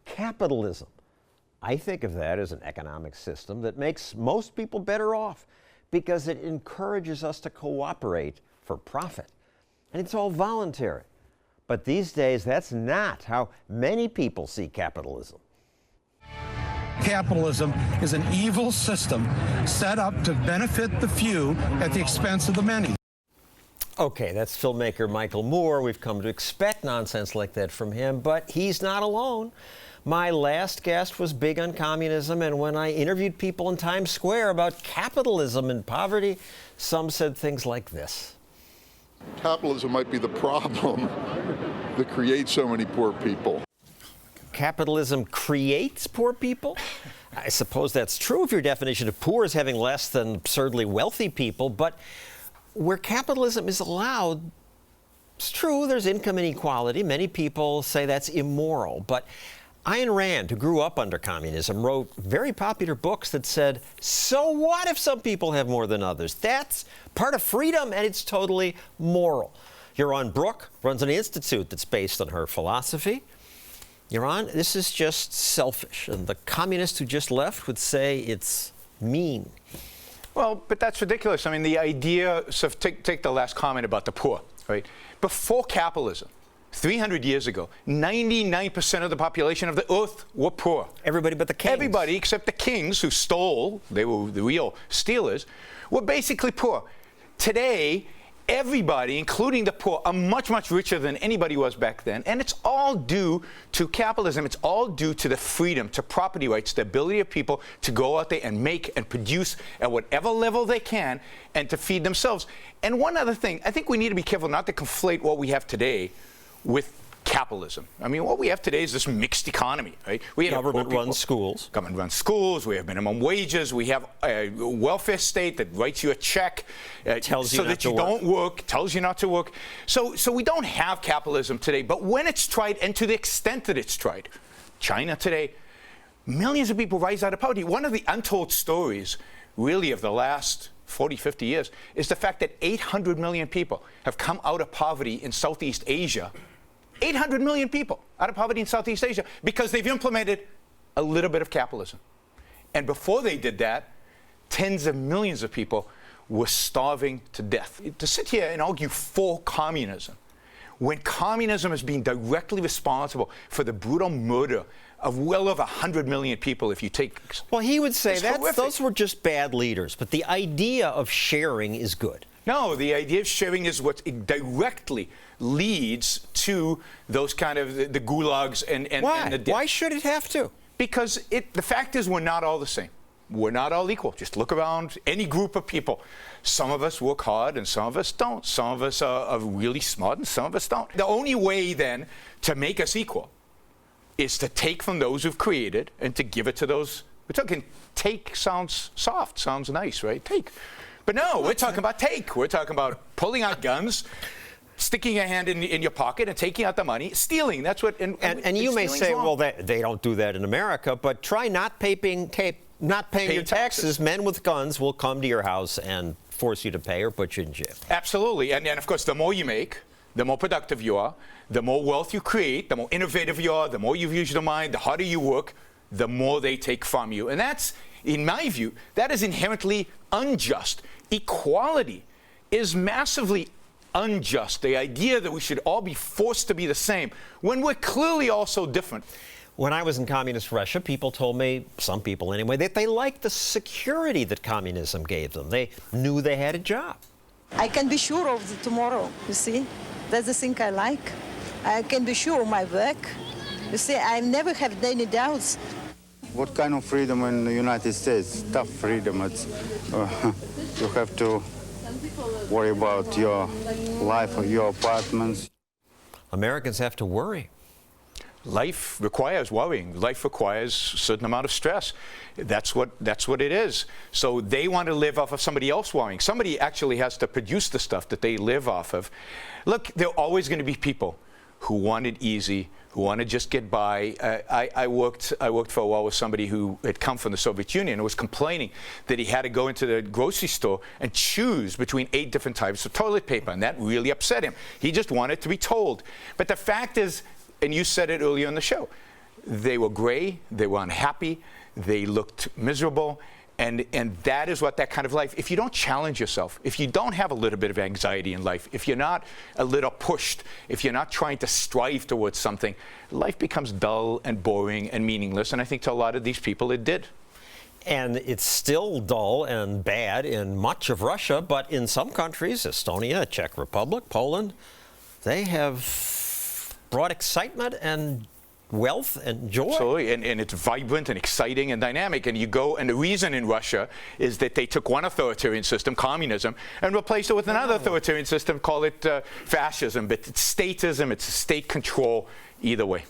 capitalism. I think of that as an economic system that makes most people better off because it encourages us to cooperate for profit. And it's all voluntary. But these days, that's not how many people see capitalism. Capitalism is an evil system set up to benefit the few at the expense of the many. Okay, that's filmmaker Michael Moore. We've come to expect nonsense like that from him, but he's not alone. My last guest was big on communism, and when I interviewed people in Times Square about capitalism and poverty, some said things like this. Capitalism might be the problem that creates so many poor people. Capitalism creates poor people? I suppose that's true if your definition of poor is having less than absurdly wealthy people, but where capitalism is allowed, it's true, there's income inequality. Many people say that's immoral, but Ayn Rand, who grew up under communism, wrote very popular books that said, so what if some people have more than others? That's part of freedom, and it's totally moral. Yaron Brook runs an institute that's based on her philosophy. Yaron, this is just selfish, and the communist who just left would say it's mean. Well, but that's ridiculous. I mean, the idea, so take the last comment about the poor, right? Before capitalism, 300 years ago, 99% of the population of the earth were poor. Everybody but the kings. Everybody except the kings who stole, they were the real stealers, were basically poor. Today, everybody, including the poor, are much, much richer than anybody was back then. And it's all due to capitalism. It's all due to the freedom, to property rights, the ability of people to go out there and make and produce at whatever level they can and to feed themselves. And one other thing, I think we need to be careful not to conflate what we have today with capitalism. I mean, what we have today is this mixed economy, right? We have government runs schools. Government runs schools. We have minimum wages. We have a welfare state that writes you a check tells you so not that to you work. don't work, tells you not to work. So we don't have capitalism today. But when it's tried, and to the extent that it's tried, China today, millions of people rise out of poverty. One of the untold stories, really, of the last 40, 50 years is the fact that 800 million people have come out of poverty in Southeast Asia. 800 million people out of poverty in Southeast Asia because they've implemented a little bit of capitalism. And before they did that, tens of millions of people were starving to death. To sit here and argue for communism, when communism is being directly responsible for the brutal murder of well over 100 million people, if you take... Well, he would say that those were just bad leaders, but the idea of sharing is good. No, the idea of sharing is what directly leads to those kind of the gulags and the death. Why should it have to? Because the fact is we're not all the same. We're not all equal. Just look around any group of people. Some of us work hard and some of us don't. Some of us are really smart and some of us don't. The only way then to make us equal is to take from those who've created and to give it to those. We're talking take sounds soft, sounds nice, right? Take. But no, we're talking about take. We're talking about pulling out guns, sticking your hand in your pocket and taking out the money, stealing. That's what. And you may say, well, they don't do that in America, but try not paying your taxes. Men with guns will come to your house and force you to pay or put you in jail. Absolutely. And of course, the more you make, the more productive you are, the more wealth you create, the more innovative you are, the more you've used your mind, the harder you work, the more they take from you. And that's, in my view, that is inherently unjust. Equality is massively unjust. The idea that we should all be forced to be the same when we're clearly all so different. When I was in communist Russia, people told me, some people anyway, that they liked the security that communism gave them. They knew they had a job. I can be sure of the tomorrow, you see. That's the thing I like. I can be sure of my work. You see, I never have any doubts. What kind of freedom in the United States? Tough freedom. It's, you have to worry about your life or your apartments. Americans have to worry. Life requires worrying. Life requires a certain amount of stress. That's what it is. So they want to live off of somebody else worrying. Somebody actually has to produce the stuff that they live off of. Look, there are always going to be people who want it easy, who want to just get by. I worked for a while with somebody who had come from the Soviet Union and was complaining that he had to go into the grocery store and choose between 8 different types of toilet paper, and that really upset him. He just wanted to be told. But the fact is, and you said it earlier in the show, They were gray, they were unhappy, they looked miserable, and that is what that kind of life, if you don't challenge yourself, if you don't have a little bit of anxiety in life, if you're not a little pushed, if you're not trying to strive towards something, life becomes dull and boring and meaningless, and I think to a lot of these people it did. And it's still dull and bad in much of Russia, but in some countries, Estonia, Czech Republic, Poland, they have brought excitement and wealth and joy. Absolutely, and it's vibrant and exciting and dynamic. And you go, and the reason in Russia is that they took one authoritarian system, communism, and replaced it with another authoritarian system, call it fascism. But it's statism, it's state control, either way.